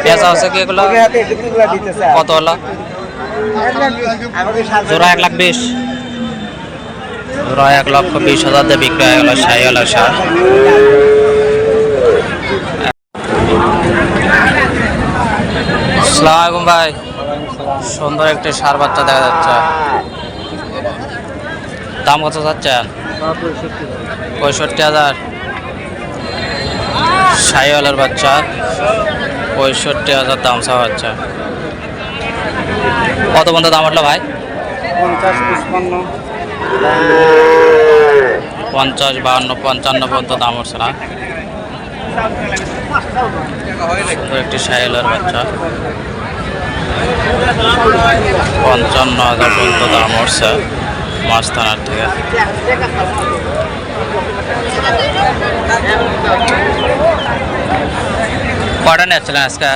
পেঁচা আছে কি এগুলো কত হলো জোড়া 1,20,000 জোড়া 1,20,000 দিয়ে বিক্রি হয়ে গেল শাহিওয়ালের সার। আসসালামু আলাইকুম ভাই, সুন্দর একটি সার বাচ্চা দেখা যাচ্ছে, দাম কত চাচ্ছেন? 65,000। শাহিওয়ালের বাচ্চা 65,000 দাম চাওয়া হচ্ছে। কত পর্যন্ত দাম উঠলো ভাই? 50, 52, 55 পর্যন্ত দাম উঠছে না? সুন্দর একটি শাহিওয়ালের বাচ্চা 55,000 পর্যন্ত দাম উঠছে মাছ থানার থেকে। কটা নিচ্ছিলেন আজকে?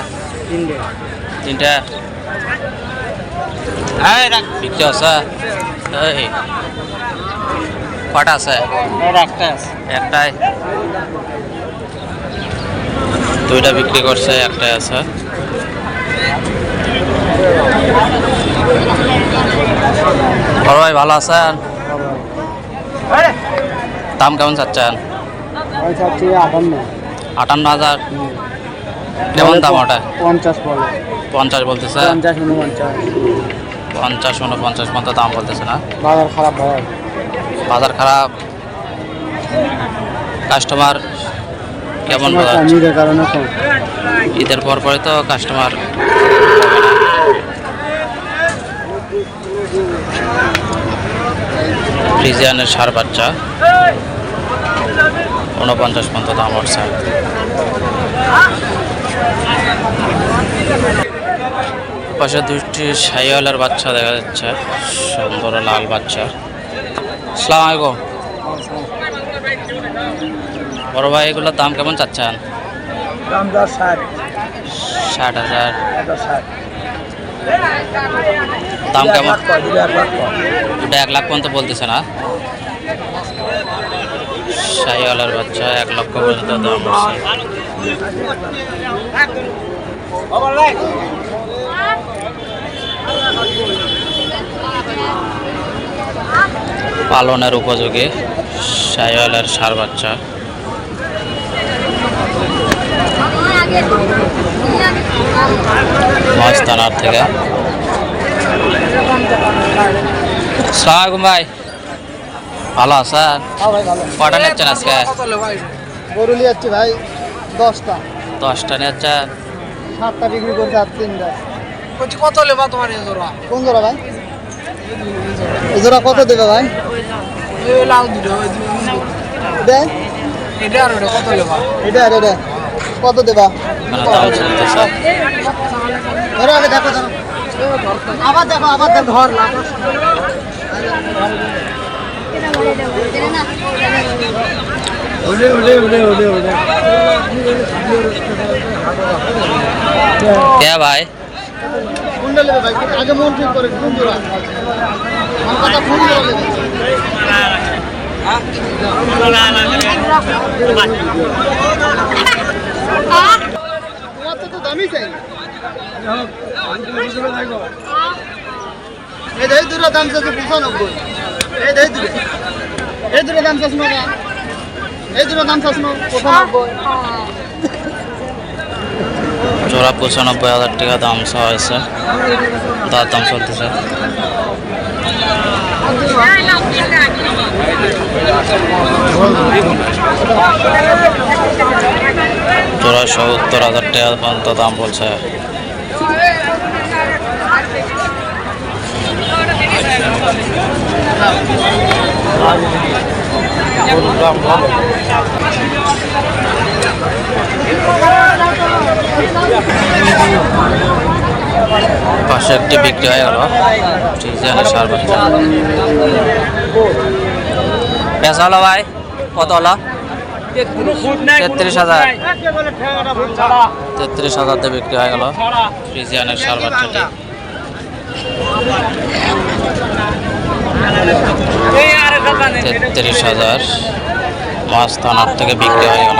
তিনটা বিক্রি আছে। কটা আছে? একটাই। দুইটা বিক্রি করছে, একটাই আছে। বড় ভাই ভালো আছেন? দাম কেমন চাচ্ছেন? 58,000। কেমন দাম ওটা? 50 বলতেছে। 50, 49 পর্যন্ত দাম বলতেছে না? বাজার খারাপ। কাস্টমার কেমন? ঈদের পর পরে তো কাস্টমার। ফ্রিজিয়ানের সার বাচ্চা 49 পর্যন্ত দাম উঠছে। পাশে দুইটি শাহিওয়ালের বাচ্চা দেখা যাচ্ছে, সুন্দর লাল বাচ্চা। আসসালামু আলাইকুম বড় ভাই, এগুলোর দাম কেমন চাচ্ছেন? 60,000। দাম কেমন? এটা 1 লাখ পর্যন্ত বলতেছে না? শাহিওয়ালের বাচ্চা 1 লক্ষ পর্যন্ত দাম উঠছে। পালনের উপযোগী শাহিওয়ালের ষাঁড় বাচ্চা। মস্তানার থেকে। আসসালামু আলাইকুম ভাই, ভালো আছেন? কটা নিচ্ছেন আজকে? গরু নিয়ে ভাই 10টা। 10টা নিচ্ছেন? 7টা বিক্রি করছে আর 3টা। কত লেবা তোমার এই জোড়া? কোন জোড়া ভাই? এই জোড়া কত দেবে ভাই? এই লাল দুটো দে। এটা আর এটা কত লেবা? এটা আর এটা কত দেবা? ধরো আগে দেখো, ধরো আবার দেখো, আবার দেখো, ধর লাভ। क्या भाई? आगे मन ठीक करे कोन जोड़ा मन কথা ফোন করে তোমার তো দামি চাই। এই দেই দুটো দাম আছে 95। এই দেই দুটো, এই দুটো দাম আছে না? এই দুটো দাম আছে না 95। জোড়া 95,000 টাকা দাম চাওয়া হয়েছে, তার দাম চলতেছে। জোড়া 70,000 টাকা পর্যন্ত দাম বলছে। পাশে একটি বিক্রি হয়ে গেল সার বাচ্চা। পেঁচা হলো ভাই কত হলো? 33,000। 33,000 দিয়ে বিক্রি হয়ে গেল ফ্রিজিয়ানের সার বাচ্চাটি। 33,000 মাছ থানার থেকে বিক্রি হয়ে গেল।